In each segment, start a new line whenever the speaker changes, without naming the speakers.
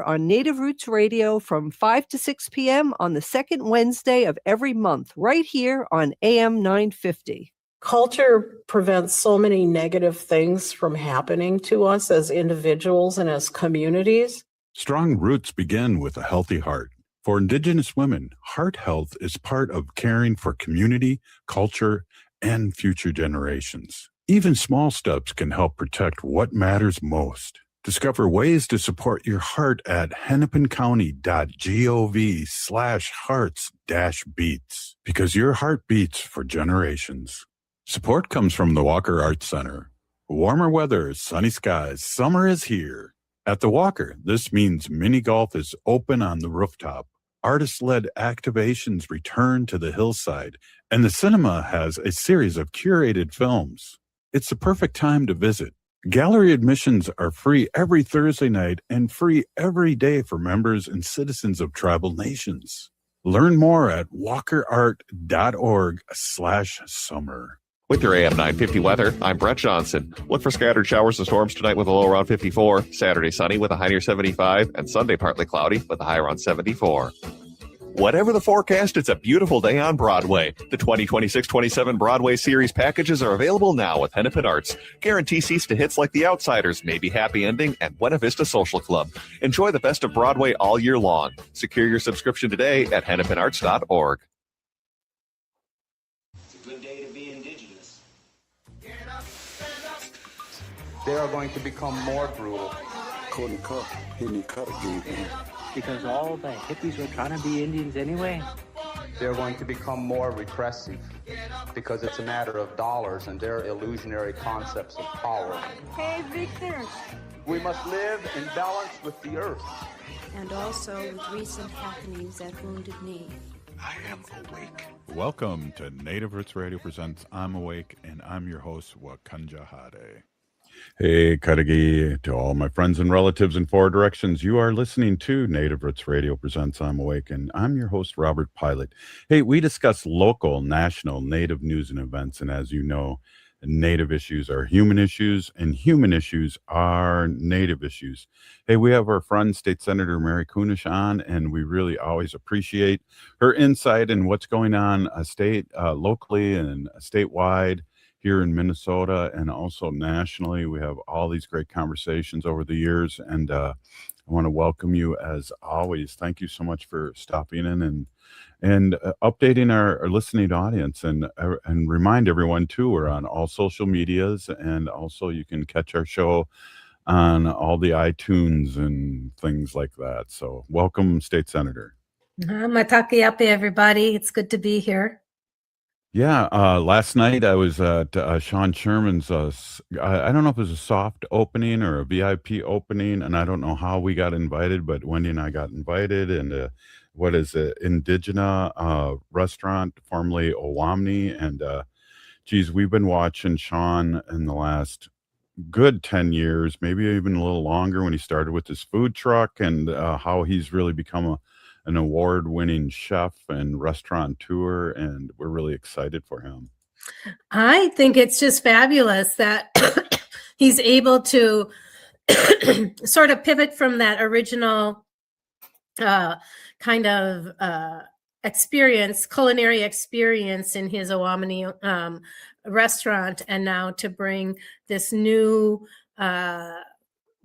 on Native Roots Radio from 5 to 6 p.m. on the second Wednesday of every month, right here on AM 950.
Culture prevents so many negative things from happening to us as individuals and as communities.
Strong roots begin with a healthy heart. For Indigenous women, heart health is part of caring for community, culture, and future generations. Even small steps can help protect what matters most. Discover ways to support your heart at hennepincounty.gov/hearts-beats, because your heart beats for generations. Support comes from the Walker Arts Center. Warmer weather, sunny skies, summer is here. At the Walker, this means mini golf is open on the rooftop. Artist-led activations return to the hillside, and the cinema has a series of curated films. It's the perfect time to visit. Gallery admissions are free every Thursday night and free every day for members and citizens of tribal nations. Learn more at walkerart.org/summer.
With your AM 950 weather, I'm Brett Johnson. Look for scattered showers and storms tonight with a low around 54. Saturday sunny with a high near 75. And Sunday partly cloudy with a high around 74. Whatever the forecast, it's a beautiful day on Broadway. The 2026-27 Broadway series packages are available now with Hennepin Arts. Guarantee seats to hits like The Outsiders, Maybe Happy Ending, and Buena Vista Social Club. Enjoy the best of Broadway all year long. Secure your subscription today at hennepinarts.org.
It's a good day to be Indigenous.
Get up, stand up. They are going to become more brutal.
Couldn't cut. He didn't cut again.
Because all the hippies were trying to be Indians anyway.
They're going to become more repressive because it's a matter of dollars and their illusionary concepts of power.
Hey, Victor.
We must live in balance with the earth.
And also with recent happenings at Wounded Knee.
I am awake.
Welcome to Native Roots Radio presents I'm Awake, and I'm your host, Wakanja Hade. Hey, Kadagi, to all my friends and relatives in four directions, you are listening to Native Roots Radio presents I'm Awake, and I'm your host, Robert Pilot. Hey, we discuss local, national, Native news and events, and as you know, Native issues are human issues, and human issues are Native issues. Hey, we have our friend, State Senator Mary Kunesh on, and we really always appreciate her insight in what's going on locally and statewide, here in Minnesota and also nationally. We have all these great conversations over the years, and I want to welcome you as always. Thank you so much for stopping in and updating our listening audience, and remind everyone too, we're on all social medias, and also you can catch our show on all the iTunes and things like that. So welcome, State Senator.
Mataki everybody. It's good to be here.
Yeah, last night I was at Sean Sherman's, I don't know if it was a soft opening or a VIP opening, and I don't know how we got invited, but Wendy and I got invited, and what is it, Indigena restaurant, formerly Owamni, and geez, we've been watching Sean in the last good 10 years, maybe even a little longer, when he started with his food truck, and how he's really become an award-winning chef and restaurateur, and we're really excited for him.
I think it's just fabulous that he's able to sort of pivot from that original kind of culinary experience in his Owamni restaurant, and now to bring this new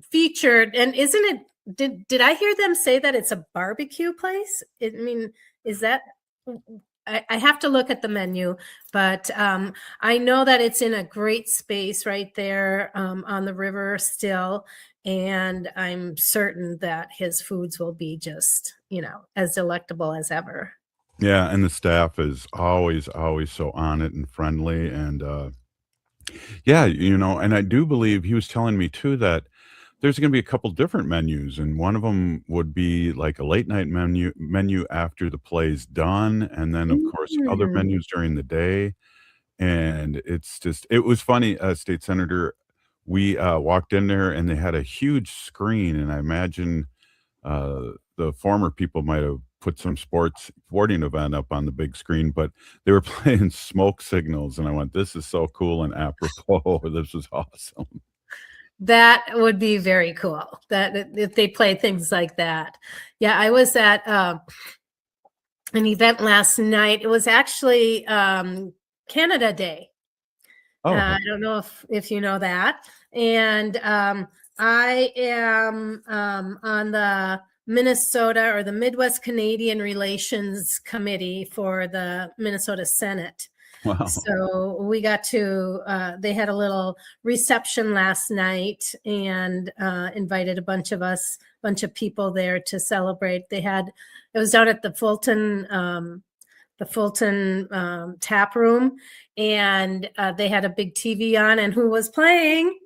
featured, and isn't it, did I hear them say that it's a barbecue place? I mean, is that, I have to look at the menu, but I know that it's in a great space right there on the river still. And I'm certain that his foods will be just, as delectable as ever.
Yeah. And the staff is always so on it and friendly. And yeah, and I do believe he was telling me too that there's going to be a couple different menus, and one of them would be like a late night menu after the play's done, and then of course other menus during the day. And it was funny, State Senator, we walked in there and they had a huge screen, and I imagine the former people might have put some sporting event up on the big screen, but they were playing Smoke Signals, and I went, this is so cool and apropos. This is awesome.
That would be very cool. That if they play things like that. Yeah, I was at an event last night. It was actually Canada Day.
Oh,
I don't know if you know that. And I am on the Minnesota or the Midwest Canadian Relations Committee for the Minnesota Senate.
wow.
So we got to, they had a little reception last night and invited a bunch of people there to celebrate. It was down at the Fulton tap room, and they had a big TV on, and who was playing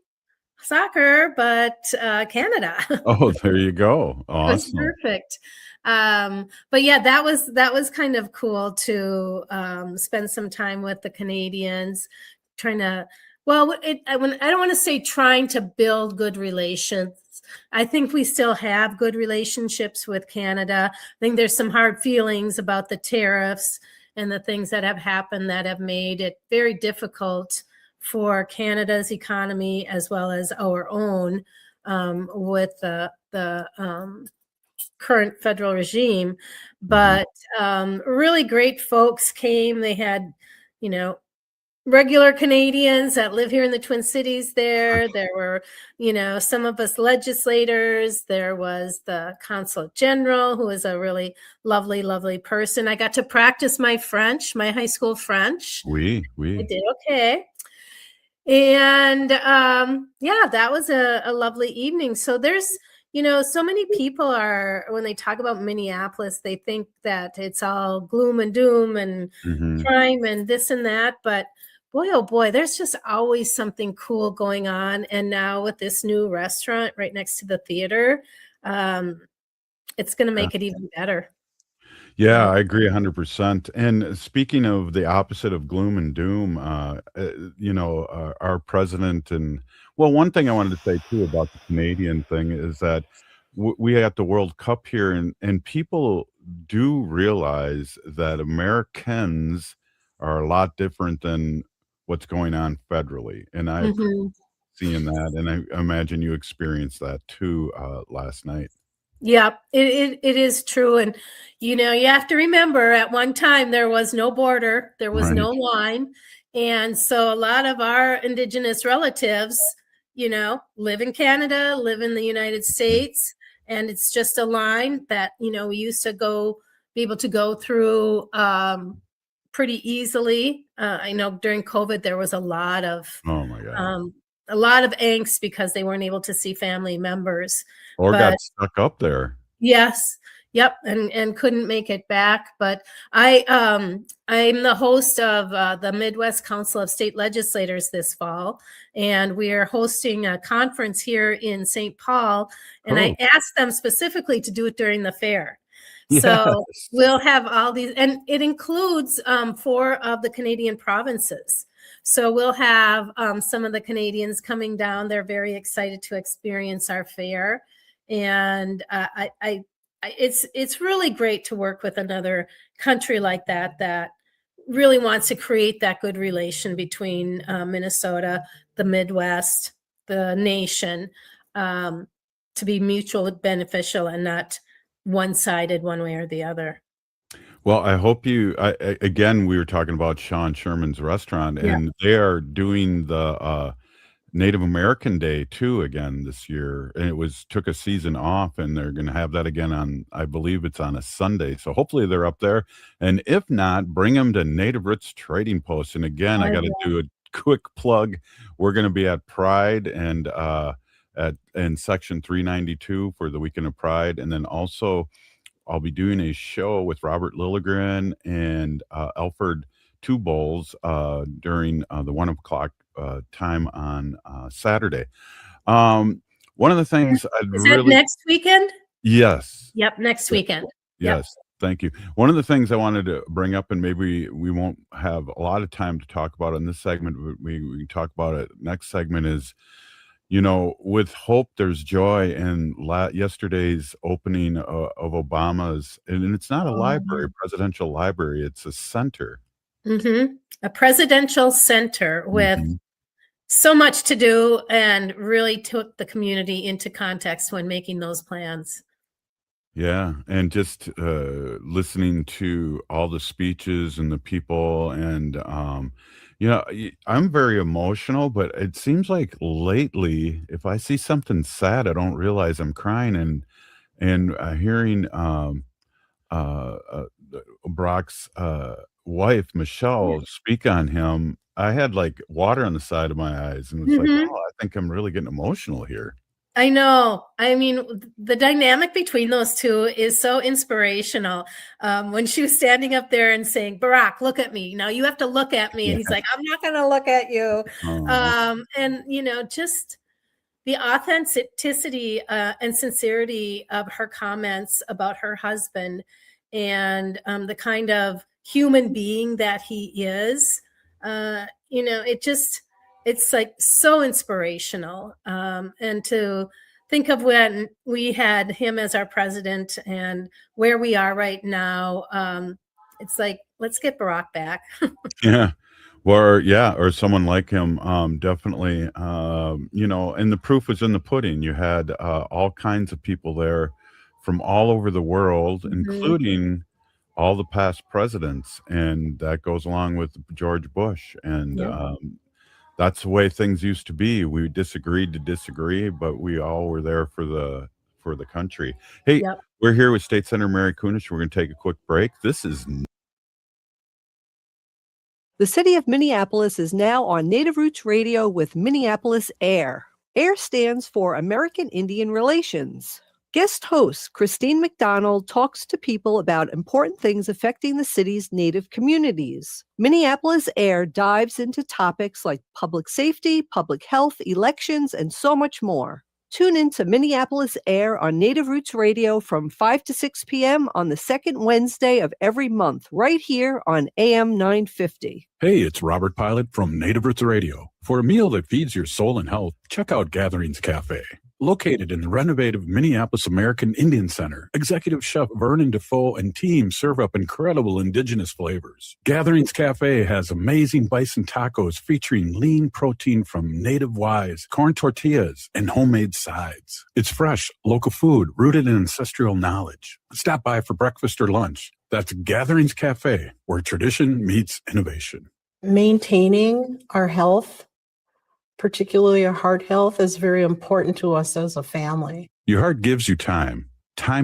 soccer but Canada.
Oh, there you go.
It was
Awesome.
perfect. But yeah, that was kind of cool to spend some time with the Canadians, trying to, well, I don't want to say trying to build good relations. I think we still have good relationships with Canada. I think there's some hard feelings about the tariffs and the things that have happened that have made it very difficult for Canada's economy as well as our own with the current federal regime. But really great folks came. They had, regular Canadians that live here in the Twin Cities there. There were, some of us legislators. There was the consulate general, who is a really lovely, lovely person. I got to practice my French, my high school French. I did okay. And yeah, that was a lovely evening. So there's, so many people when they talk about Minneapolis, they think that it's all gloom and doom and crime and this and that. But boy, oh boy, there's just always something cool going on. And now with this new restaurant right next to the theater, it's going to make it even better.
Yeah, I agree 100%. And speaking of the opposite of gloom and doom, our president one thing I wanted to say too about the Canadian thing is that we had the World Cup here, and people do realize that Americans are a lot different than what's going on federally. And I've seen that, and I imagine you experienced that too last night.
Yeah, it is true. And, you have to remember at one time there was no border, there was no line. And so a lot of our Indigenous relatives, live in Canada, live in the United States. And it's just a line that, we used to be able to go through pretty easily. I know during COVID, there was a lot of,
oh my God.
A lot of angst because they weren't able to see family members.
Or got stuck up there.
Yes. Yep. And couldn't make it back. But I'm the host of the Midwest Council of State Legislators this fall. And we are hosting a conference here in St. Paul. And I asked them specifically to do it during the fair. So we'll have all these, and it includes 4 of the Canadian provinces. So we'll have some of the Canadians coming down. They're very excited to experience our fair. And it's really great to work with another country like that really wants to create that good relation between Minnesota, the Midwest, the nation, to be mutually beneficial and not one-sided one way or the other.
Well, I hope again, we were talking about Sean Sherman's restaurant, and they are doing the Native American Day too again this year. And it took a season off, and they're going to have that again on, I believe it's on a Sunday. So hopefully they're up there. And if not, bring them to Native Roots Trading Post. And again, I got to do a quick plug. We're going to be at Pride and in section 392 for the weekend of Pride. And then also I'll be doing a show with Robert Lilligren and Alfred Two Bowls during the 1 o'clock time on Saturday. One of the things
Is that next weekend?
Yes.
Yep, next weekend.
Yes.
Yep.
Thank you. One of the things I wanted to bring up, and maybe we won't have a lot of time to talk about in this segment, but we can talk about it next segment, is with hope, there's joy. And yesterday's opening of Obama's, and it's not a library, presidential library, it's a center.
A presidential center with so much to do and really took the community into context when making those plans.
Yeah, and just listening to all the speeches and the people, and I'm very emotional, but it seems like lately, if I see something sad, I don't realize I'm crying, and hearing Brock's wife Michelle speak on him, I had like water on the side of my eyes, and it's like, oh, I think I'm really getting emotional here.
I know. I mean, the dynamic between those two is so inspirational. When she was standing up there and saying, Barack, look at me. Now you have to look at me. And he's like, I'm not going to look at you. And, just the authenticity and sincerity of her comments about her husband and the kind of human being that he is, it's like so inspirational. And to think of when we had him as our president and where we are right now, it's like, let's get Barack back.
Yeah. Or someone like him, definitely, and the proof was in the pudding. You had all kinds of people there from all over the world, including all the past presidents. And that goes along with George Bush. And that's the way things used to be. We disagreed to disagree, but we all were there for the country. Hey, we're here with State Senator Mary Kunesh. We're going to take a quick break.
The city of Minneapolis is now on Native Roots Radio with Minneapolis AIR. AIR stands for American Indian Relations. Guest host Christine McDonald talks to people about important things affecting the city's Native communities. Minneapolis AIR dives into topics like public safety, public health, elections, and so much more. Tune in to Minneapolis AIR on Native Roots Radio from 5 to 6 p.m. on the second Wednesday of every month, right here on AM 950.
Hey, it's Robert Pilot from Native Roots Radio. For a meal that feeds your soul and health, check out Gatherings Cafe. Located in the renovative Minneapolis American Indian Center, Executive Chef Vernon Defoe and team serve up incredible indigenous flavors. Gatherings Cafe has amazing bison tacos featuring lean protein from native wise, corn tortillas, and homemade sides. It's fresh, local food rooted in ancestral knowledge. Stop by for breakfast or lunch. That's Gatherings Cafe, where tradition meets innovation.
Maintaining our health, particularly our heart health, is very important to us as a family.
Your heart gives you time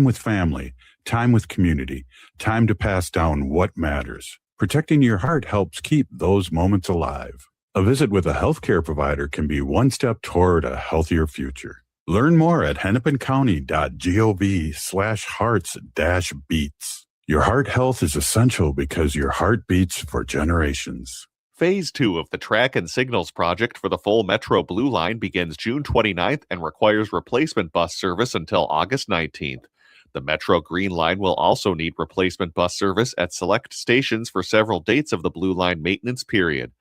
with family, time with community, time to pass down what matters. Protecting your heart helps keep those moments alive. A visit with a healthcare provider can be one step toward a healthier future. Learn more at hennepincounty.gov/hearts-beats. Your heart health is essential because your heart beats for generations.
Phase 2 of the Track and Signals project for the full Metro Blue Line begins June 29th and requires replacement bus service until August 19th. The Metro Green Line will also need replacement bus service at select stations for several dates of the Blue Line maintenance period.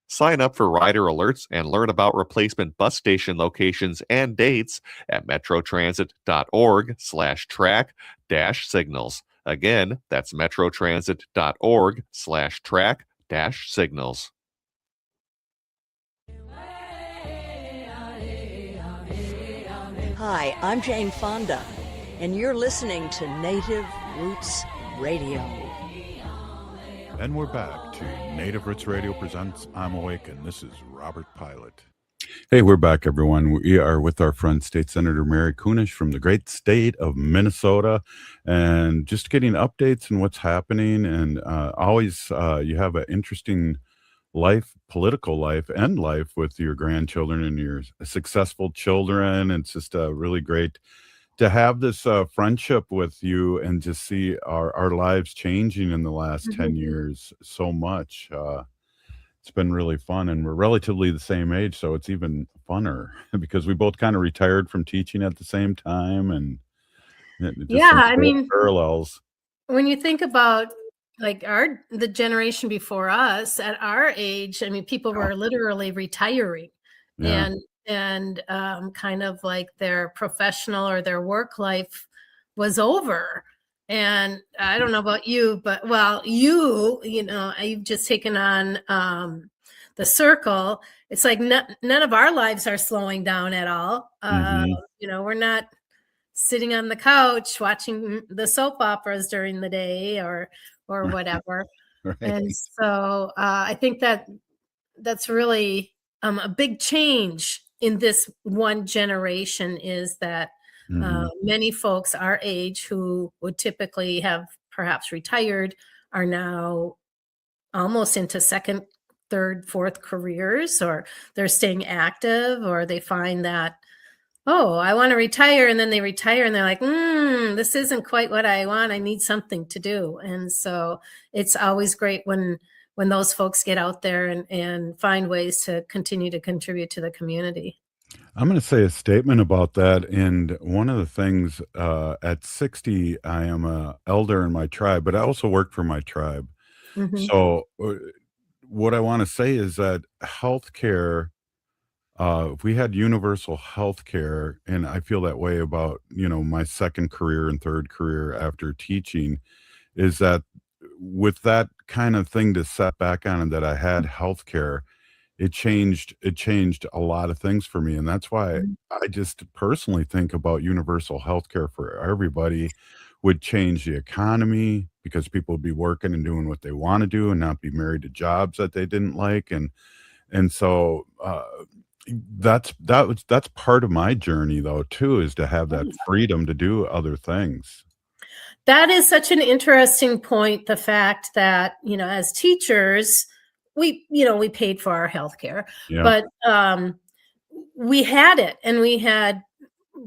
Sign up for rider alerts and learn about replacement bus station locations and dates at metrotransit.org/track-signals. Again, that's metrotransit.org/track-signals.
Hi, I'm Jane Fonda, and you're listening to Native Roots Radio.
And we're back to Native Roots Radio presents I'm Awake, and this is Robert Pilot. Hey, we're back, everyone. We are with our friend State Senator Mary Kunesh from the great state of Minnesota, and just getting updates on what's happening. And always you have an interesting life, political life, and life with your grandchildren and your successful children. It's just really great to have this friendship with you and just see our lives changing in the last 10 years so much. It's been really fun, and we're relatively the same age, so it's even funner because we both kind of retired from teaching at the same time. And
I mean,
parallels.
When you think about like the generation before us at our age, I mean, people were literally retiring and kind of like their professional or their work life was over. And I don't know about you, but you've just taken on the circle, it's like none of our lives are slowing down at all. You know, we're not sitting on the couch watching the soap operas during the day or whatever.
Right.
And so I think that that's really a big change in this one generation, is that many folks our age who would typically have perhaps retired are now almost into second, third, fourth careers, or they're staying active, or they find that, oh, I want to retire. And then they retire and they're like, this isn't quite what I want. I need something to do. And so it's always great when those folks get out there and find ways to continue to contribute to the community.
I'm going to say a statement about that. And one of the things at 60, I am a elder in my tribe, but I also work for my tribe. So what I want to say is that healthcare, if we had universal healthcare, and I feel that way about, you know, my second career and third career after teaching, is that with that kind of thing to set back on, and that I had healthcare, it changed a lot of things for me. And that's why I just personally think about universal healthcare for everybody would change the economy, because people would be working and doing what they want to do and not be married to jobs that they didn't like. And so that's part of my journey though too, is to have that freedom to do other things.
That is such an interesting point. The fact that, you know, as teachers, we paid for our health care, but we had it, and we had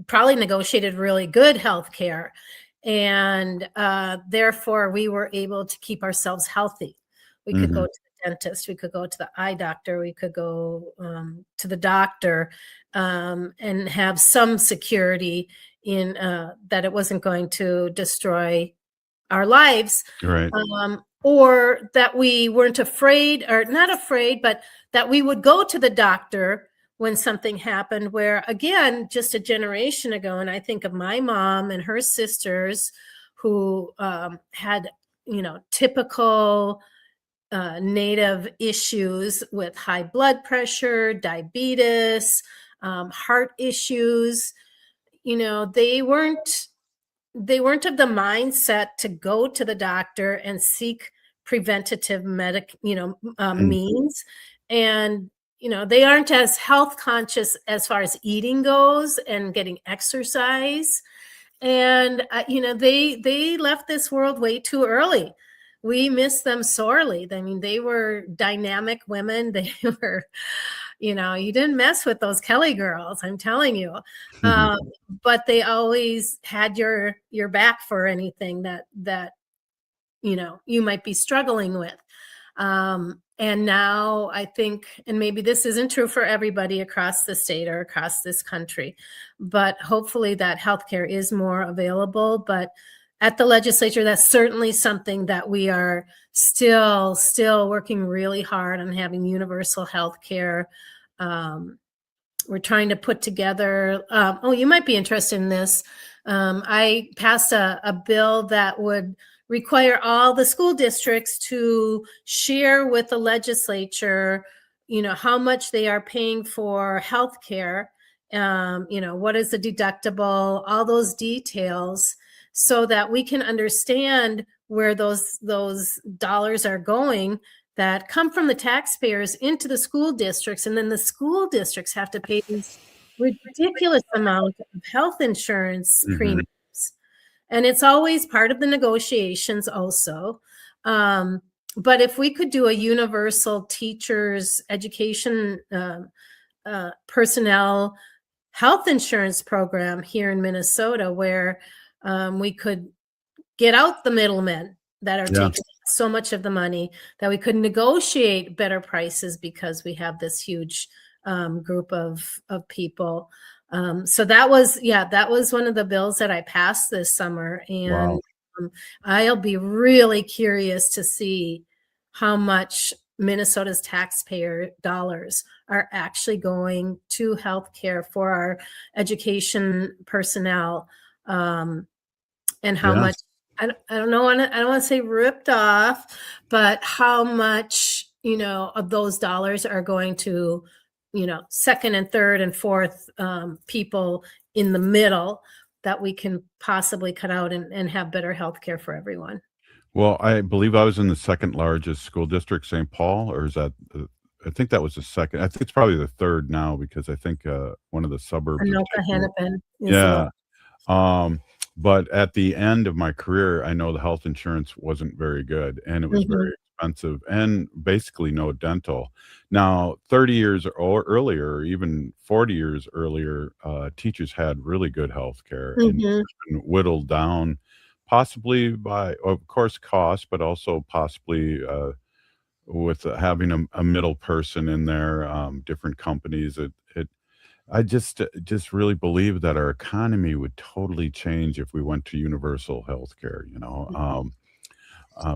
probably negotiated really good health care. And therefore we were able to keep ourselves healthy. We could go to the dentist, we could go to the eye doctor, we could go to the doctor and have some security in that it wasn't going to destroy our lives.
Right.
Or that we weren't afraid, or not afraid, but that we would go to the doctor when something happened, where again, just a generation ago, and I think of my mom and her sisters who had, you know, typical Native issues with high blood pressure, diabetes, heart issues. You know, they weren't of the mindset to go to the doctor and seek preventative means. And, you know, they aren't as health conscious as far as eating goes and getting exercise. And, you know, they left this world way too early. We miss them sorely. I mean, they were dynamic women. They were, you know, you didn't mess with those Kelly girls, I'm telling you. But they always had your back for anything that you know you might be struggling with. And now I think, and maybe this isn't true for everybody across the state or across this country, but hopefully that healthcare is more available. But at the legislature, that's certainly something that we are still working really hard on, having universal health care. We're trying to put together, you might be interested in this. I passed a bill that would require all the school districts to share with the legislature, you know, how much they are paying for health care, you know, what is the deductible, all those details, so that we can understand where those dollars are going that come from the taxpayers into the school districts. And then the school districts have to pay these ridiculous amount of health insurance premiums. And it's always part of the negotiations also. But if we could do a universal teachers education personnel health insurance program here in Minnesota, where we could get out the middlemen that are taking so much of the money, that we could negotiate better prices because we have this huge group of people. So that was one of the bills that I passed this summer. And I'll be really curious to see how much Minnesota's taxpayer dollars are actually going to healthcare for our education personnel, and how much, I don't want to say ripped off, but how much of those dollars are going to, second and third and fourth people in the middle that we can possibly cut out and have better health care for everyone.
Well, I believe I was in the second largest school district, St. Paul, or is that? I think that was the second. I think it's probably the third now because I think one of the suburbs.
Anoka Hennepin.
Yeah. But at the end of my career, I know the health insurance wasn't very good and it was very expensive and basically no dental. Now, 30 years or earlier, or even 40 years earlier, teachers had really good health care and it's been whittled down, possibly by, of course, cost, but also possibly with having a middle person in there, different companies. I just really believe that our economy would totally change if we went to universal healthcare.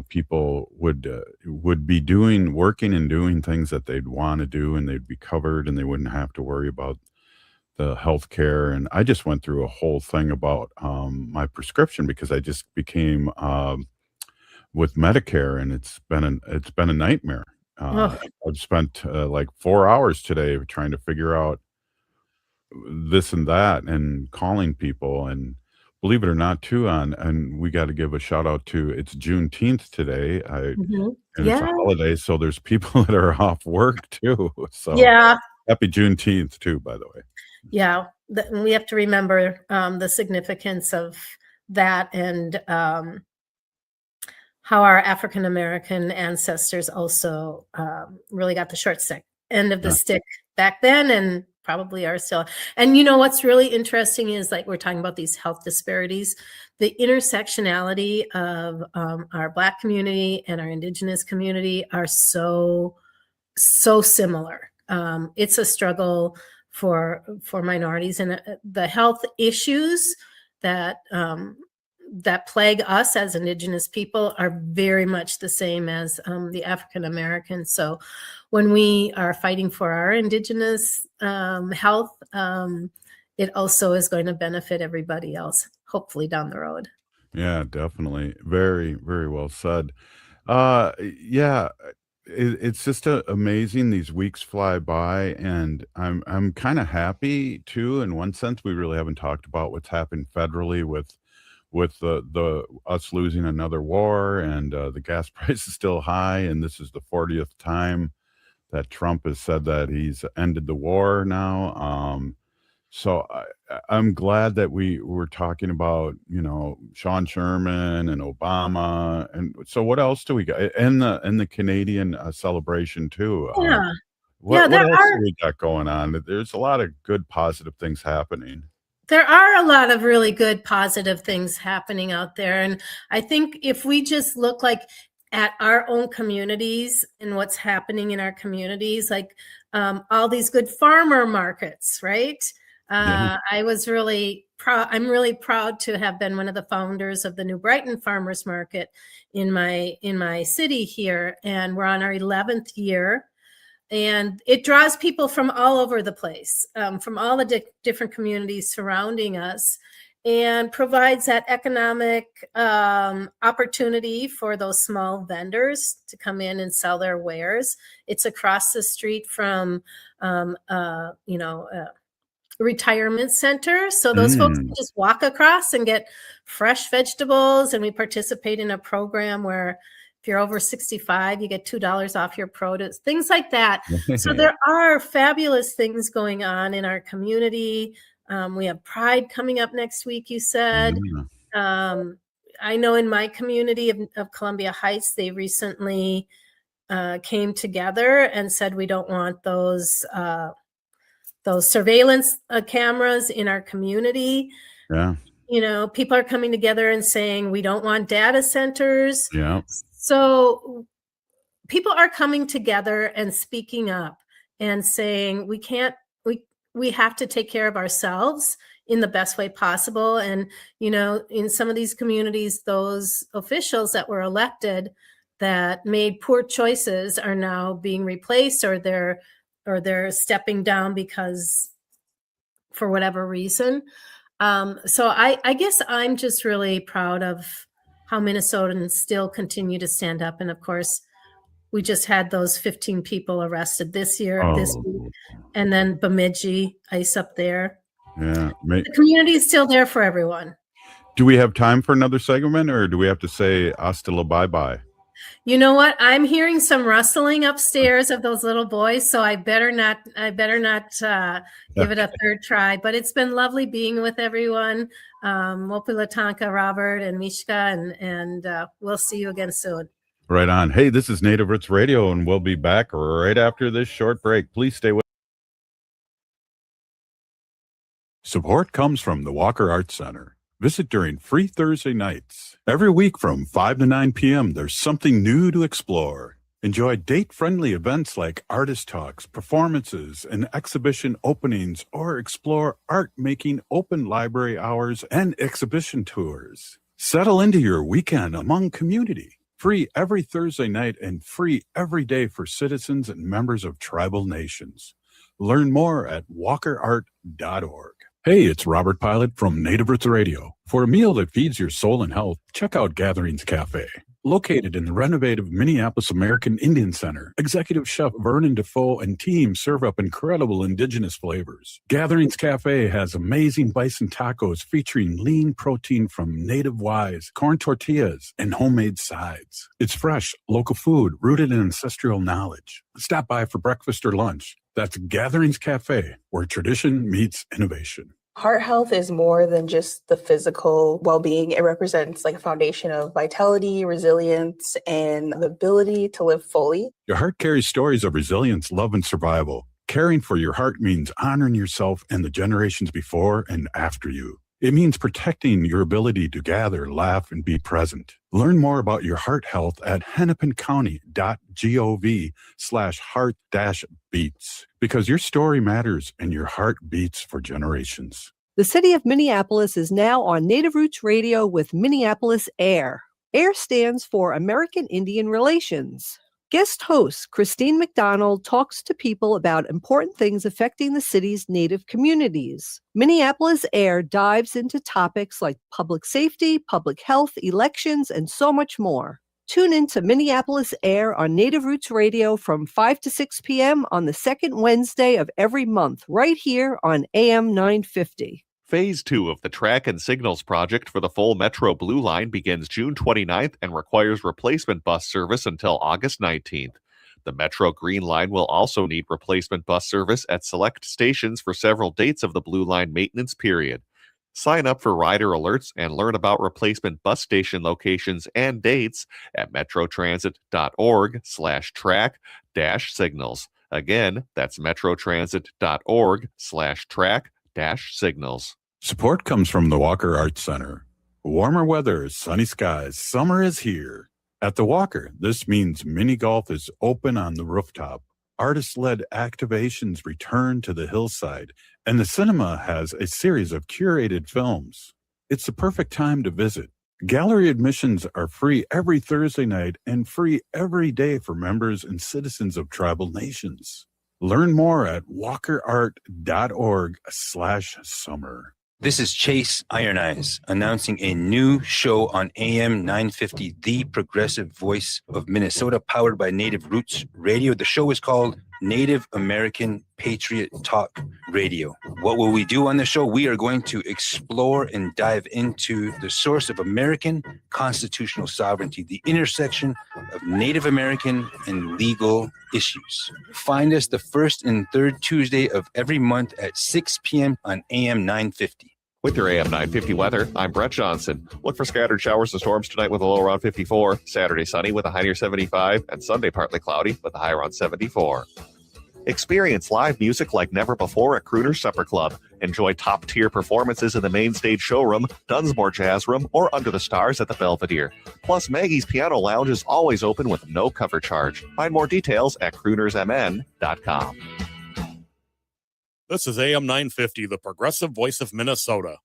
People would be working and doing things that they'd want to do, and they'd be covered, and they wouldn't have to worry about the healthcare. And I just went through a whole thing about my prescription because I just became with Medicare, and it's been a nightmare. I've spent like 4 hours today trying to figure out this and that and calling people, and believe it or not too, and we got to give a shout out to, it's Juneteenth today. And it's a holiday, so there's people that are off work too. So happy Juneteenth too, by the way.
Yeah, we have to remember the significance of that and how our African American ancestors also really got the short end of the stick back then, and probably are still. And what's really interesting is, like, we're talking about these health disparities, the intersectionality of our Black community and our Indigenous community are so similar. It's a struggle for minorities, and the health issues that plague us as Indigenous people are very much the same as the African Americans. So when we are fighting for our Indigenous health, it also is going to benefit everybody else, hopefully down the road.
Yeah, definitely. Very, very well said. It's just amazing. These weeks fly by, and I'm kind of happy too. In one sense, we really haven't talked about what's happened federally with the us losing another war, and the gas price is still high, and this is the 40th time that Trump has said that he's ended the war now. So I'm glad that we were talking about, Sean Sherman and Obama. And so what else do we got? And the Canadian celebration too. What else do we got going on? There's a lot of good, positive things happening.
There are a lot of really good, positive things happening out there. And I think if we just look at our own communities and what's happening in our communities, like all these good farmer markets, right? I was really proud. I'm really proud to have been one of the founders of the New Brighton Farmers Market in my city here. And we're on our 11th year. And it draws people from all over the place, from all the different communities surrounding us, and provides that economic opportunity for those small vendors to come in and sell their wares. It's across the street from, retirement center. So those folks can just walk across and get fresh vegetables. And we participate in a program where if you're over 65, you get $2 off your produce, things like that. So there are fabulous things going on in our community. We have Pride coming up next week, you said. I know in my community of Columbia Heights, they recently came together and said, we don't want those surveillance cameras in our community.
Yeah.
People are coming together and saying, we don't want data centers.
Yeah.
So people are coming together and speaking up and saying, we have to take care of ourselves in the best way possible. And, in some of these communities, those officials that were elected that made poor choices are now being replaced, or they're stepping down because for whatever reason. So I guess I'm just really proud of how Minnesotans still continue to stand up. And of course, we just had those 15 people arrested this year, this
Oh,
week. And then Bemidji, ICE up there.
yeah.
The community is still there for everyone.
Do we have time for another segment, or do we have to say hasta la bye-bye?
You know what? I'm hearing some rustling upstairs of those little boys, so I better not give it a third try. But it's been lovely being with everyone. Mopi Latanka, Robert, and Mishka, and we'll see you again soon.
Right on. Hey, this is Native Roots Radio, and we'll be back right after this short break. Please stay with.
Support comes from the Walker Arts Center. Visit during free Thursday nights. Every week from 5 to 9 p.m., there's something new to explore. Enjoy date-friendly events like artist talks, performances, and exhibition openings, or explore art-making open library hours and exhibition tours. Settle into your weekend among community. Free every Thursday night and free every day for citizens and members of tribal nations. Learn more at walkerart.org. Hey, it's Robert Pilot from Native Roots Radio. For a meal that feeds your soul and health, check out Gatherings Cafe. Located in the renovative Minneapolis American Indian Center, Executive Chef Vernon Defoe and team serve up incredible indigenous flavors. Gatherings Cafe has amazing bison tacos featuring lean protein from native wise, corn tortillas, and homemade sides. It's fresh, local food rooted in ancestral knowledge. Stop by for breakfast or lunch. That's Gatherings Cafe, where tradition meets innovation.
Heart health is more than just the physical well-being. It represents like a foundation of vitality, resilience, and the ability to live fully.
Your heart carries stories of resilience, love, and survival. Caring for your heart means honoring yourself and the generations before and after you. It means protecting your ability to gather, laugh, and be present. Learn more about your heart health at hennepincounty.gov/heart-beats, because your story matters and your heart beats for generations.
The city of Minneapolis is now on Native Roots Radio with Minneapolis AIR. AIR stands for American Indian Relations. Guest host Christine McDonald talks to people about important things affecting the city's Native communities. Minneapolis AIR dives into topics like public safety, public health, elections, and so much more. Tune in to Minneapolis AIR on Native Roots Radio from 5 to 6 p.m. on the second Wednesday of every month, right here on AM 950.
Phase 2 of the Track and Signals project for the full Metro Blue Line begins June 29th and requires replacement bus service until August 19th. The Metro Green Line will also need replacement bus service at select stations for several dates of the Blue Line maintenance period. Sign up for rider alerts and learn about replacement bus station locations and dates at metrotransit.org/track-signals. Again, that's metrotransit.org/track-signals.
Support comes from the Walker Arts Center. Warmer weather, sunny skies, summer is here. At the Walker, this means mini golf is open on the rooftop. Artist-led activations return to the hillside, and the cinema has a series of curated films. It's the perfect time to visit. Gallery admissions are free every Thursday night and free every day for members and citizens of tribal nations. Learn more at walkerart.org/summer.
This is Chase Iron Eyes announcing a new show on AM 950, the progressive voice of Minnesota, powered by Native Roots Radio. The show is called Native American Patriot Talk Radio. What will we do on the show? We are going to explore and dive into the source of American constitutional sovereignty, the intersection of Native American and legal issues. Find us the first and third Tuesday of every month at 6 p.m. on AM 950.
With your AM 950 weather, I'm Brett Johnson. Look for scattered showers and storms tonight with a low around 54. Saturday sunny with a high near 75. And Sunday partly cloudy with a high around 74. Experience live music like never before at Crooner's Supper Club. Enjoy top-tier performances in the main stage showroom, Dunsmore Jazz Room, or Under the Stars at the Belvedere. Plus, Maggie's Piano Lounge is always open with no cover charge. Find more details at croonersmn.com.
This is AM 950, the progressive voice of Minnesota.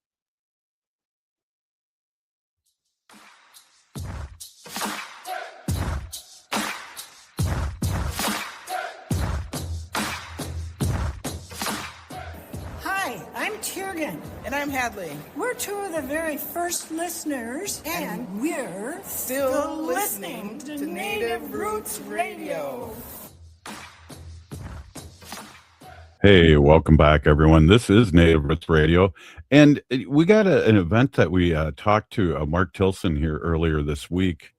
Hi, I'm Tiergan, and And I'm Hadley.
We're two of the very first listeners, and we're
Still listening to Native Roots Radio.
Hey, welcome back, everyone. This is Native Roots Radio, and we got an event that we talked to Mark Tilson here earlier this week,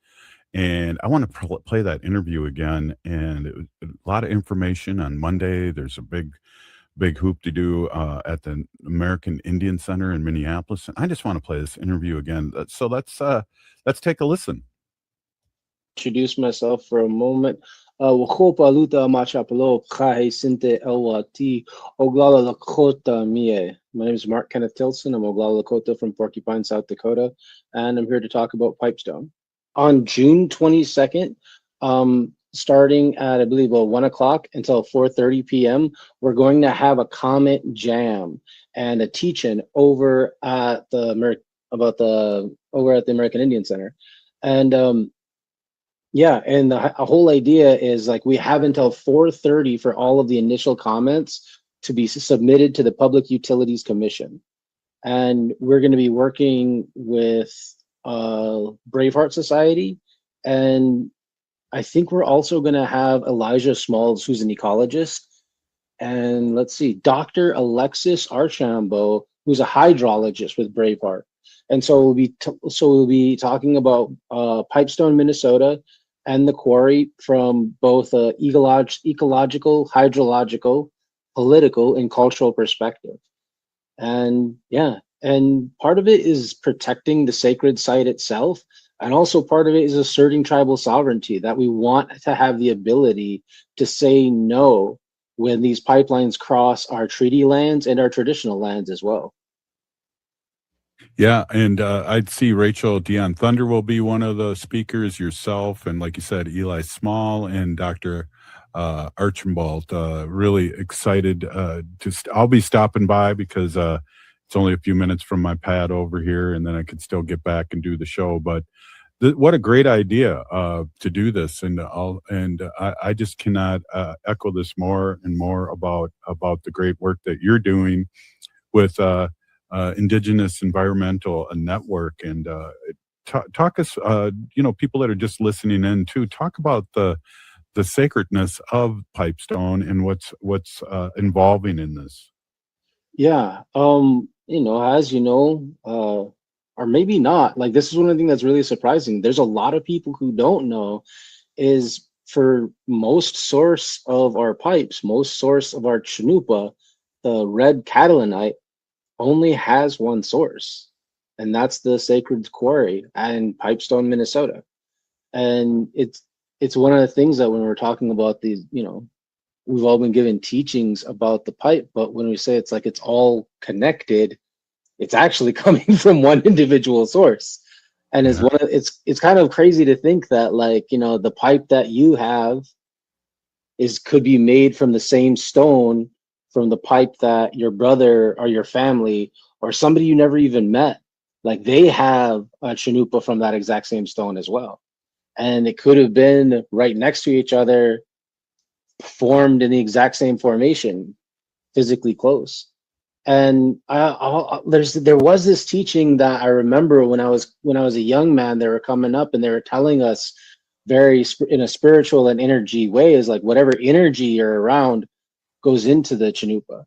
and I want to play that interview again. And it was a lot of information on Monday. There's a big hoop to do at the American Indian Center in Minneapolis, and I just want to play this interview again. So let's take a listen.
Introduce myself for a moment. Wakopa luta machapalo kahe sinte elwati Oglala Lakota mie. My name is Mark Kenneth Tilson. I'm Oglala Lakota from Porcupine, South Dakota, and I'm here to talk about Pipestone. On June 22nd, starting at I believe 1 o'clock until 4:30 p.m., we're going to have a comment jam and a teach-in over at the American Indian Center, and yeah, and the whole idea is like we have until 4:30 for all of the initial comments to be submitted to the Public Utilities Commission. And we're going to be working with Braveheart Society. And I think we're also going to have Elijah Smalls, who's an ecologist. And let's see, Dr. Alexis Archambault, who's a hydrologist with Braveheart. And so we'll be talking about Pipestone, Minnesota, and the quarry from both ecological, hydrological, political, and cultural perspective. And yeah, and part of it is protecting the sacred site itself, and also part of it is asserting tribal sovereignty, that we want to have the ability to say no when these pipelines cross our treaty lands and our traditional lands as well.
Yeah, and I'd see Rachel Dion Thunder will be one of the speakers, yourself, and like you said, Eli Small and Dr. Archambault. Really excited I'll be stopping by because it's only a few minutes from my pad over here, and then I could still get back and do the show. But what a great idea to do this, and I just cannot echo this more and more about the great work that you're doing with Indigenous Environmental Network. And talk us, people that are just listening in too, talk about the sacredness of Pipestone and what's involving in this.
Yeah, as you know, or maybe not, like this is one of the things that's really surprising. There's a lot of people who don't know is for most source of our pipes, most source of our chanupa, the red catalanite only has one source, and that's the Sacred Quarry in Pipestone, Minnesota. And it's one of the things that when we're talking about these, we've all been given teachings about the pipe, but when we say it's like it's all connected, it's actually coming from one individual source. And it's kind of crazy to think that the pipe that you have could be made from the same stone from the pipe that your brother or your family or somebody you never even met, like they have a chanupa from that exact same stone as well. And it could have been right next to each other, formed in the exact same formation, physically close. And there was this teaching that I remember when I was a young man. They were coming up and they were telling us in a spiritual and energy way is like whatever energy you're around goes into the chanupa.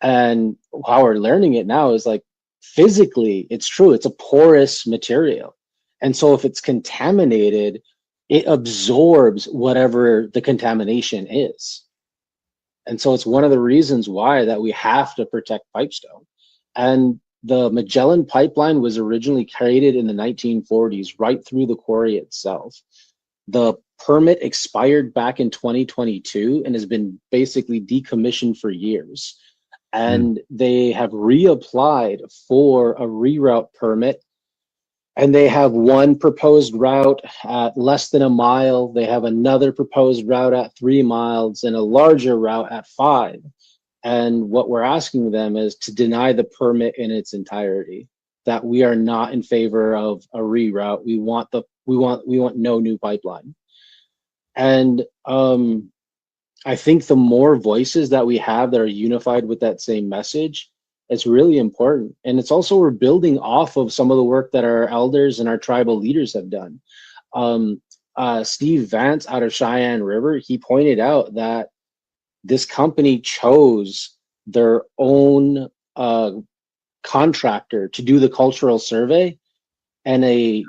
And how we're learning it now is like physically, it's true. It's a porous material. And so if it's contaminated, it absorbs whatever the contamination is. And so it's one of the reasons why that we have to protect Pipestone. And the Magellan Pipeline was originally created in the 1940s, right through the quarry itself. The permit expired back in 2022 and has been basically decommissioned for years. And they have reapplied for a reroute permit. And they have one proposed route at less than a mile. They have another proposed route at 3 miles and a larger route at 5. And what we're asking them is to deny the permit in its entirety, that we are not in favor of a reroute. We want no new pipeline. And I think the more voices that we have that are unified with that same message, It's really important. And it's also, we're building off of some of the work that our elders and our tribal leaders have done. Steve Vance out of Cheyenne River, he pointed out that this company chose their own contractor to do the cultural survey, and a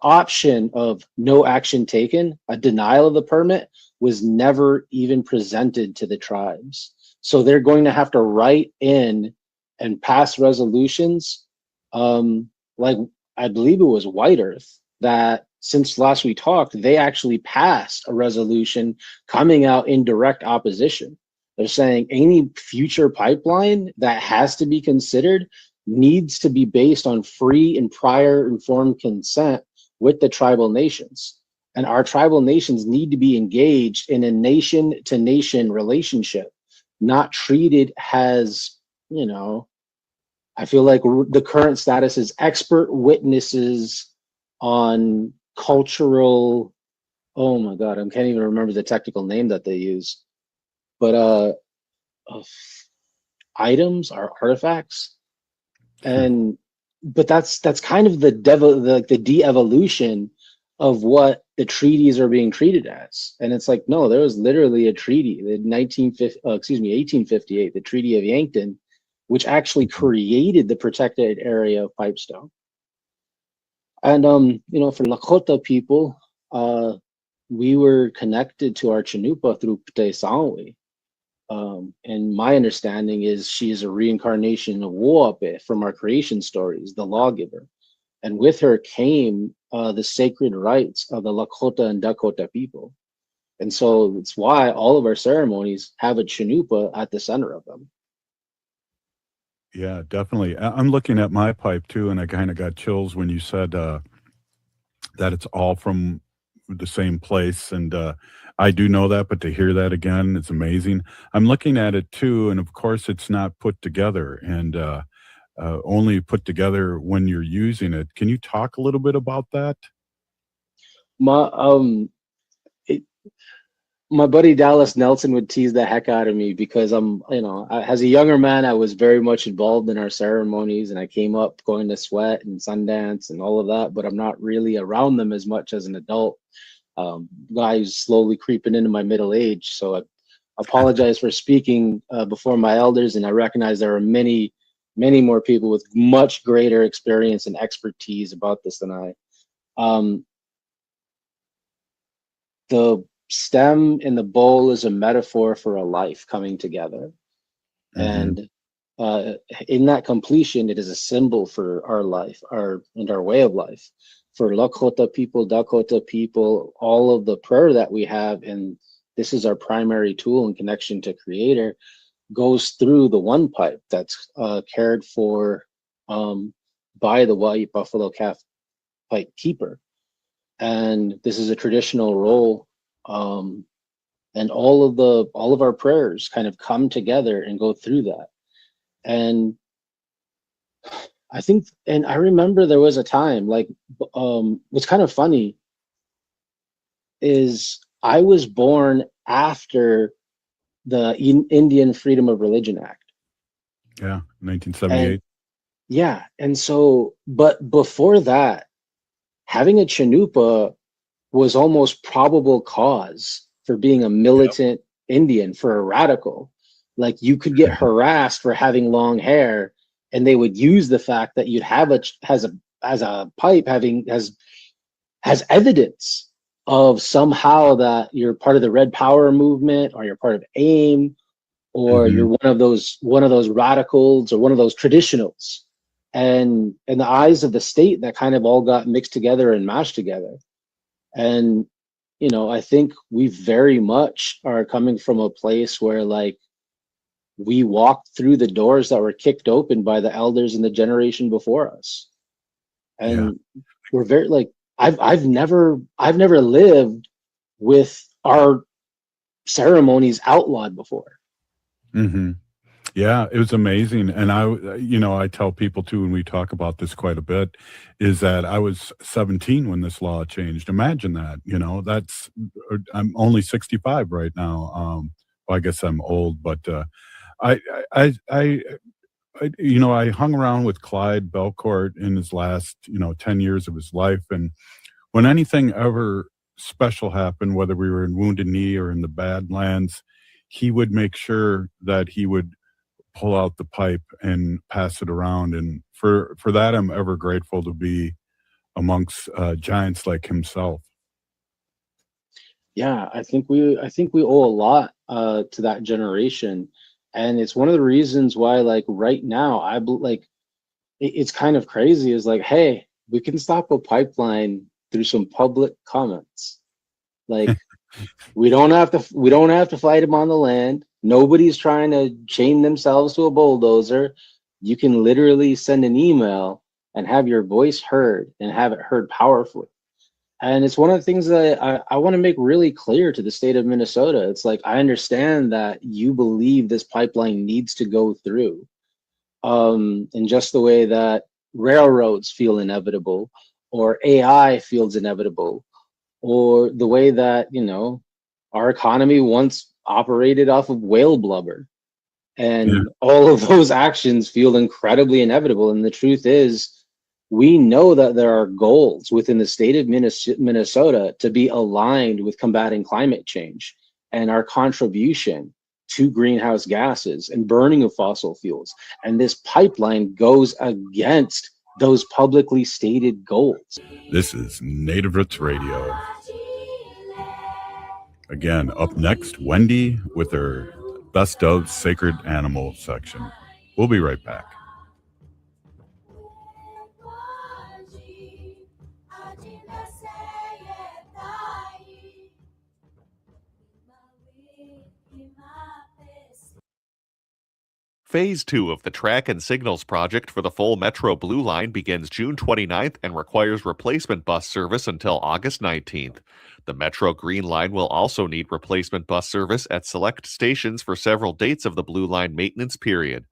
option of no action taken, a denial of the permit, was never even presented to the tribes. So they're going to have to write in and pass resolutions, like I believe it was White Earth, that since last we talked, they actually passed a resolution coming out in direct opposition. They're saying any future pipeline that has to be considered needs to be based on free and prior informed consent with the tribal nations. And our tribal nations need to be engaged in a nation-to-nation relationship, not treated as, you know, I feel like the current status is expert witnesses on cultural, oh my God, I can't even remember the technical name that they use, but items or artifacts. And but that's kind of the de-evolution of what the treaties are being treated as. And it's like, no, there was literally a treaty, the 1858, the Treaty of Yankton, which actually created the protected area of Pipestone. And you know, for Lakota people, we were connected to our Chanupa through P'tay Sangwi. And my understanding is she is a reincarnation of Woape from our creation stories, the lawgiver. And with her came the sacred rites of the Lakota and Dakota people. And so it's why all of our ceremonies have a Chanupa at the center of them.
Yeah, definitely. I'm looking at my pipe too, and I kind of got chills when you said that it's all from the same place. And I do know that, but to hear that again, it's amazing. I'm looking at it too, and of course, it's not put together and only put together when you're using it. Can you talk a little bit about that?
My buddy Dallas Nelson would tease the heck out of me because I'm, you know, as a younger man, I was very much involved in our ceremonies, and I came up going to Sweat and Sundance and all of that, but I'm not really around them as much as an adult. Guys slowly creeping into my middle age. So I apologize for speaking before my elders, and I recognize there are many more people with much greater experience and expertise about this than I. The stem in the bowl is a metaphor for a life coming together. And in that completion, it is a symbol for our life, our way of life. For Lakota people, Dakota people, all of the prayer that we have, and this is our primary tool in connection to Creator, goes through the one pipe that's cared for by the White Buffalo Calf Pipe Keeper. And this is a traditional role. And all of our prayers kind of come together and go through that. And I think, and I remember there was a time, like, what's kind of funny is I was born after the Indian Freedom of Religion Act.
Yeah, 1978.
Yeah, and so, but before that, having a Chanupa was almost probable cause for being a militant Indian, for a radical. Like, you could get harassed for having long hair, and they would use the fact that you'd have a pipe has evidence of somehow that you're part of the Red Power movement, or you're part of AIM, or you're one of those radicals, or one of those traditionals. And in the eyes of the state, that kind of all got mixed together and mashed together. And, you know, I think we very much are coming from a place where, like, we walked through the doors that were kicked open by the elders in the generation before us. And we're very, like, I've never lived with our ceremonies outlawed before.
Yeah, it was amazing. And I tell people too, and we talk about this quite a bit, is that I was 17 when this law changed. Imagine that, I'm only 65 right now. Well, I guess I'm old, but I I hung around with Clyde Belcourt in his last, 10 years of his life. And when anything ever special happened, whether we were in Wounded Knee or in the Badlands, he would make sure that he would pull out the pipe and pass it around. And for that, I'm ever grateful to be amongst giants like himself.
Yeah, I think we owe a lot to that generation, and it's one of the reasons why, like, right now, it's kind of crazy. Is like, hey, we can stop a pipeline through some public comments. Like, we don't have to fight them on the land. Nobody's trying to chain themselves to a bulldozer. You can literally send an email and have your voice heard, and have it heard powerfully. And it's one of the things that I want to make really clear to the state of Minnesota. It's like, I understand that you believe this pipeline needs to go through, in just the way that railroads feel inevitable, or AI feels inevitable, or the way that, our economy once operated off of whale blubber. And all of those actions feel incredibly inevitable. And the truth is, we know that there are goals within the state of Minnesota to be aligned with combating climate change, and our contribution to greenhouse gases and burning of fossil fuels. And this pipeline goes against those publicly stated goals.
This is Native Roots Radio. Again, up next, Wendy with her Best of Sacred Animal section. We'll be right back.
Phase 2 of the Track and Signals project for the full Metro Blue Line begins June 29th and requires replacement bus service until August 19th. The Metro Green Line will also need replacement bus service at select stations for several dates of the Blue Line maintenance period.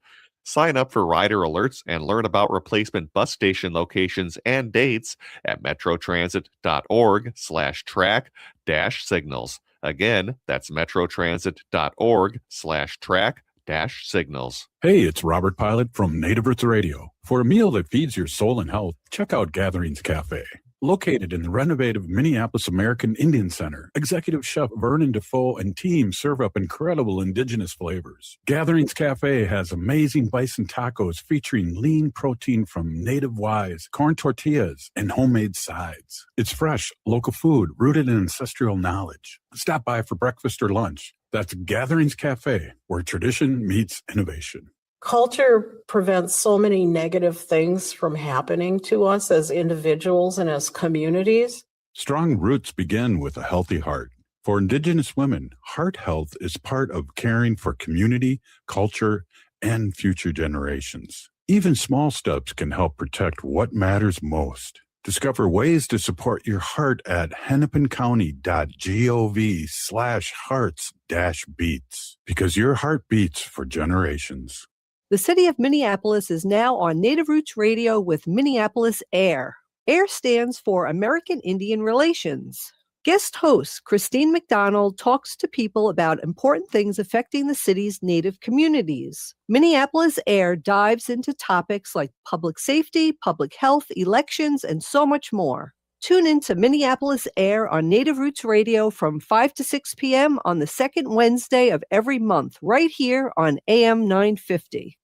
Sign up for rider alerts and learn about replacement bus station locations and dates at metrotransit.org/track-signals. Again, that's metrotransit.org/track-signals.
Hey, it's Robert Pilot from Native Roots Radio. For a meal that feeds your soul and health, check out Gatherings Cafe. Located in the renovative Minneapolis American Indian Center, Executive Chef Vernon Defoe and team serve up incredible indigenous flavors. Gatherings Cafe has amazing bison tacos featuring lean protein from native wise, corn tortillas, and homemade sides. It's fresh, local food rooted in ancestral knowledge. Stop by for breakfast or lunch. That's Gatherings Cafe, where tradition meets innovation.
Culture prevents so many negative things from happening to us as individuals and as communities.
Strong roots begin with a healthy heart. For Indigenous women, heart health is part of caring for community, culture, and future generations. Even small steps can help protect what matters most. Discover ways to support your heart at hennepincounty.gov/hearts-beats, because your heart beats for generations.
The city of Minneapolis is now on Native Roots Radio with Minneapolis AIR. AIR stands for American Indian Relations. Guest host Christine McDonald talks to people about important things affecting the city's Native communities. Minneapolis AIR dives into topics like public safety, public health, elections, and so much more. Tune in to Minneapolis AIR on Native Roots Radio from 5 to 6 p.m. on the second Wednesday of every month, right here on AM 950.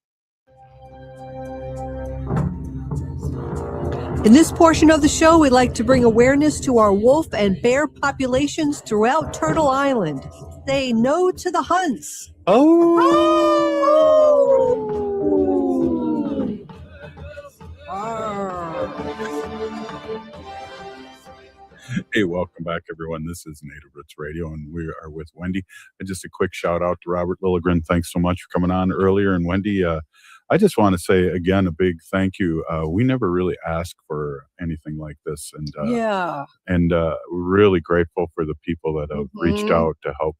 In this portion of the show, we'd like to bring awareness to our wolf and bear populations throughout Turtle Island. Say no to the hunts.
Hey, welcome back, everyone. This is Native Roots Radio, and we are with Wendy. And just a quick shout out to Robert Lilligren. Thanks so much for coming on earlier. And Wendy, I just want to say again a big thank you. We never really asked for anything like this, and we're really grateful for the people that have reached out to help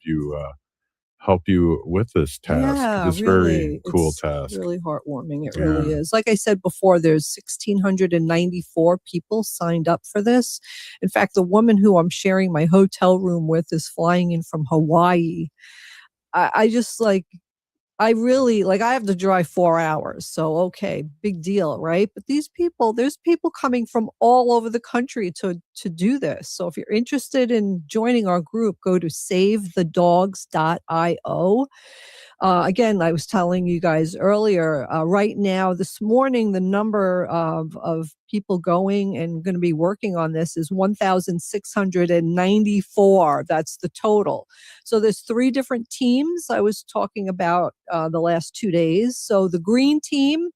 you with this task. This very cool task.
Really heartwarming. It really is. Like I said before, there's 1,694 people signed up for this. In fact, the woman who I'm sharing my hotel room with is flying in from Hawaii. I just I really like, I have to drive 4 hours. So, okay, big deal, right? But there's people coming from all over the country to do this. So if you're interested in joining our group, go to savethedogs.io. Again, I was telling you guys earlier, right now, this morning, the number of people going and going to be working on this is 1,694. That's the total. So there's 3 different teams I was talking about the last 2 days. So the green team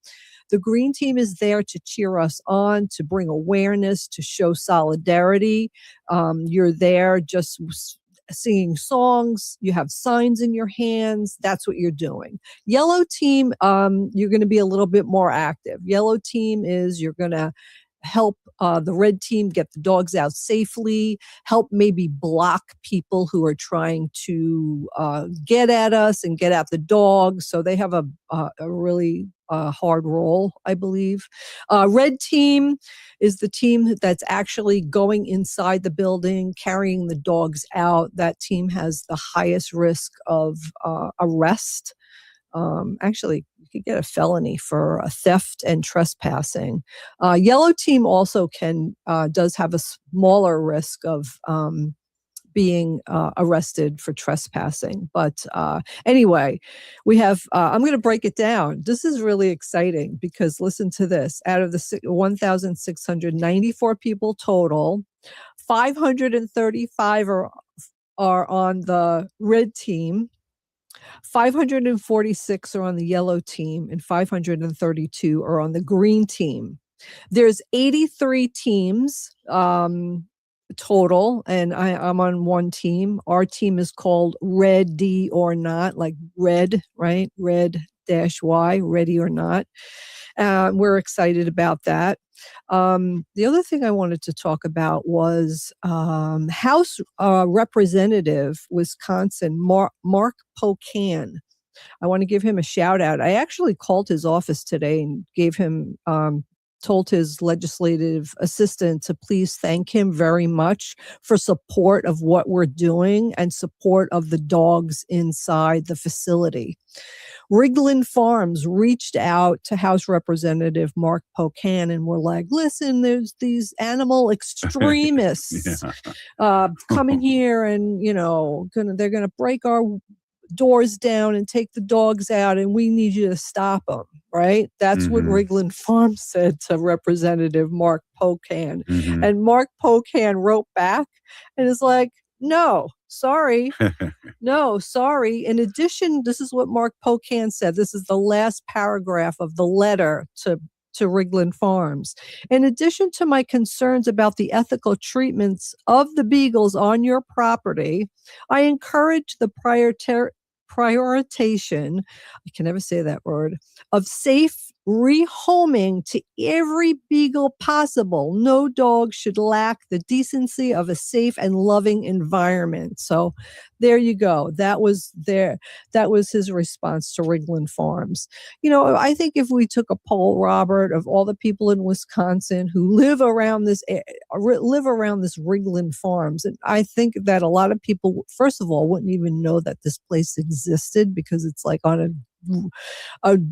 is there to cheer us on, to bring awareness, to show solidarity. You're there just singing songs, you have signs in your hands. That's what you're doing. Yellow team, you're going to be a little bit more active. Yellow team is you're going to help the red team get the dogs out safely, help maybe block people who are trying to get at us and get at the dogs. So they have a really hard role, I believe. Red team is the team that's actually going inside the building, carrying the dogs out. That team has the highest risk of arrest. Actually, you could get a felony for theft and trespassing. Yellow team also does have a smaller risk of being arrested for trespassing. But anyway, we have, I'm going to break it down. This is really exciting because listen to this. Out of the 1,694 people total, 535 are on the red team, 546 are on the yellow team, and 532 are on the green team. There's 83 teams total, and I'm on one team. Our team is called Ready or Not, like red, right? Red-Y, Ready or Not. We're excited about that. The other thing I wanted to talk about was House Representative Wisconsin, Mark Pocan. I want to give him a shout out. I actually called his office today and gave him told his legislative assistant to please thank him very much for support of what we're doing and support of the dogs inside the facility. Rigland Farms reached out to House Representative Mark Pocan and were like, listen, there's these animal extremists coming here and, they're going to break our doors down and take the dogs out, and we need you to stop them, right? That's what Rigland Farms said to Representative Mark Pocan. And Mark Pocan wrote back and is like, no, sorry. No, sorry. In addition, this is what Mark Pocan said. This is the last paragraph of the letter to Rigland Farms. In addition to my concerns about the ethical treatments of the beagles on your property, I encourage the prioritization, I can never say that word, of safe rehoming to every beagle possible. No dog should lack the decency of a safe and loving environment. So there you go. That was his response to Rigland Farms. I think if we took a poll, Robert, of all the people in Wisconsin who live around this Rigland Farms, and I think that a lot of people, first of all, wouldn't even know that this place existed because it's like on a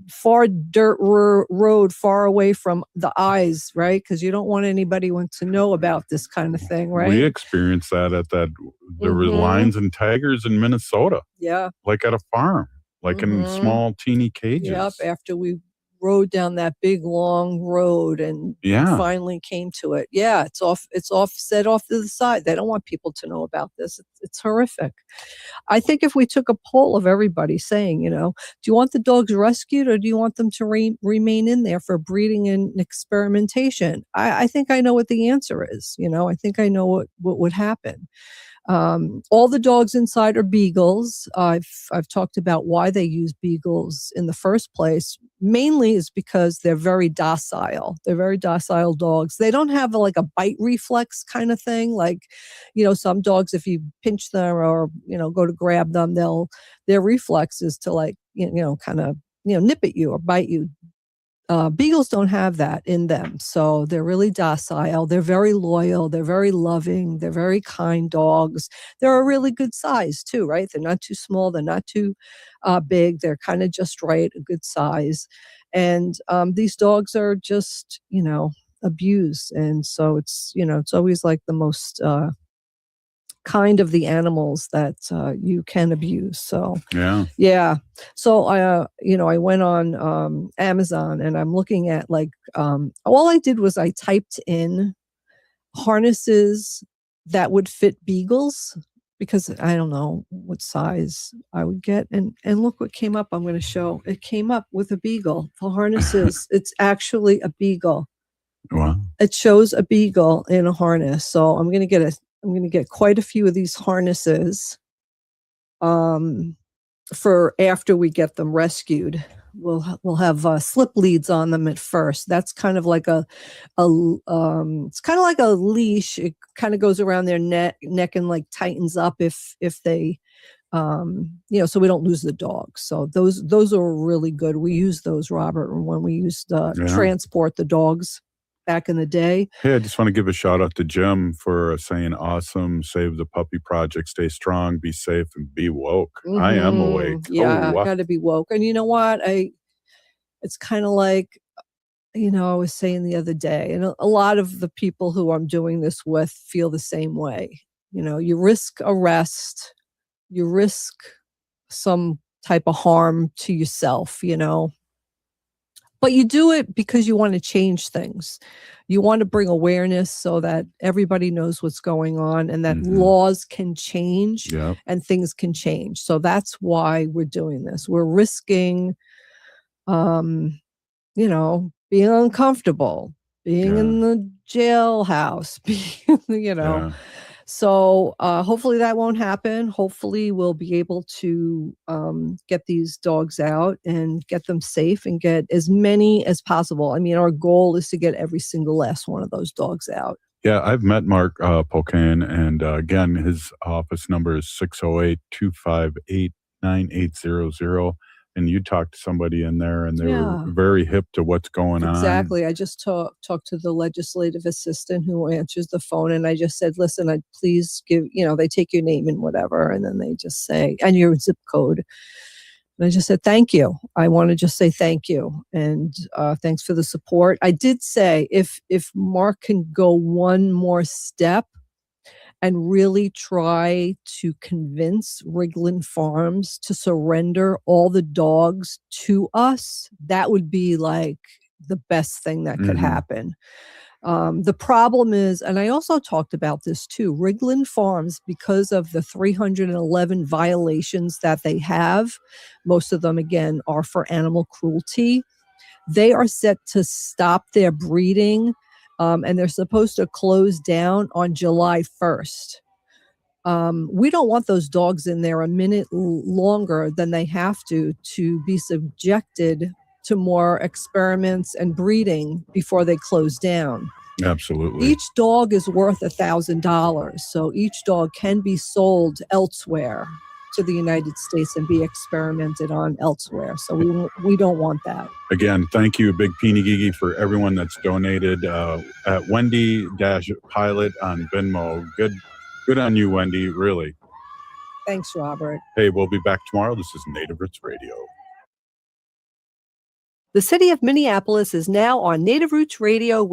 far dirt road far away from the eyes, right? Because you don't want anybody to know about this kind of thing, right?
We experienced that there were lions and tigers in Minnesota.
Yeah.
Like at a farm, like in small teeny cages.
Yep. After we rode down that big long road and finally came to it. Yeah, it's set off to the side. They don't want people to know about this. It's horrific. I think if we took a poll of everybody saying, do you want the dogs rescued or do you want them to remain in there for breeding and experimentation? I think I know what the answer is. I think I know what would happen. All the dogs inside are beagles. I've talked about why they use beagles in the first place. Mainly is because they're very docile. They're very docile dogs. They don't have a bite reflex kind of thing. Like, some dogs, if you pinch them or, go to grab them, their reflex is to kind of, nip at you or bite you. Beagles don't have that in them. So they're really docile. They're very loyal. They're very loving. They're very kind dogs. They're a really good size too, right? They're not too small. They're not too big. They're kind of just right, a good size. And these dogs are just, abused. And so it's, it's always like the most kind of the animals that you can abuse. So yeah. So I went on Amazon and I'm looking at all I did was I typed in harnesses that would fit beagles because I don't know what size I would get, and look what came up. I'm going to show. It came up with a beagle. The harnesses. It's actually a beagle.
Wow.
It shows a beagle in a harness. So I'm going to get quite a few of these harnesses for after we get them rescued. We'll have slip leads on them at first. That's kind of like it's kind of like a leash. It kind of goes around their neck and like tightens up if they so we don't lose the dog. So those are really good. We use those, Robert, when we used to transport the dogs back in the day.
Hey, I just want to give a shout out to Jim for saying awesome, save the puppy project, stay strong, be safe, and be woke.
Mm-hmm.
I am awake.
Yeah, I got to be woke. And you know what? It's kind of like, I was saying the other day, and a lot of the people who I'm doing this with feel the same way. You risk arrest, you risk some type of harm to yourself, but you do it because you want to change things. You want to bring awareness so that everybody knows what's going on and that laws can change and things can change. So that's why we're doing this. We're risking, being uncomfortable, being in the jailhouse, So hopefully that won't happen. Hopefully we'll be able to get these dogs out and get them safe and get as many as possible. I mean, our goal is to get every single last one of those dogs out.
Yeah, I've met Mark Polkan, and again, his office number is 608-258-9800. And you talked to somebody in there, and they were very hip to what's going on.
Exactly. I just talked to the legislative assistant who answers the phone, and I just said, listen, I'd please give, they take your name and whatever, and then they just say, and your zip code. And I just said, thank you. I want to just say thank you. And thanks for the support. I did say, if Mark can go one more step and really try to convince Riglin Farms to surrender all the dogs to us, that would be like the best thing that could happen. The problem is, and I also talked about this too, Riglin Farms, because of the 311 violations that they have, most of them, again, are for animal cruelty. They are set to stop their breeding, and they're supposed to close down on July 1st. We don't want those dogs in there a minute longer than they have to be subjected to more experiments and breeding before they close down.
Absolutely.
Each dog is worth $1,000, so each dog can be sold elsewhere to the United States and be experimented on elsewhere. So we don't want that.
Again, thank you, Big Peeny Gigi, for everyone that's donated at Wendy-Pilot on Venmo. Good on you, Wendy, really.
Thanks, Robert.
Hey, we'll be back tomorrow. This is Native Roots Radio.
The city of Minneapolis is now on Native Roots Radio with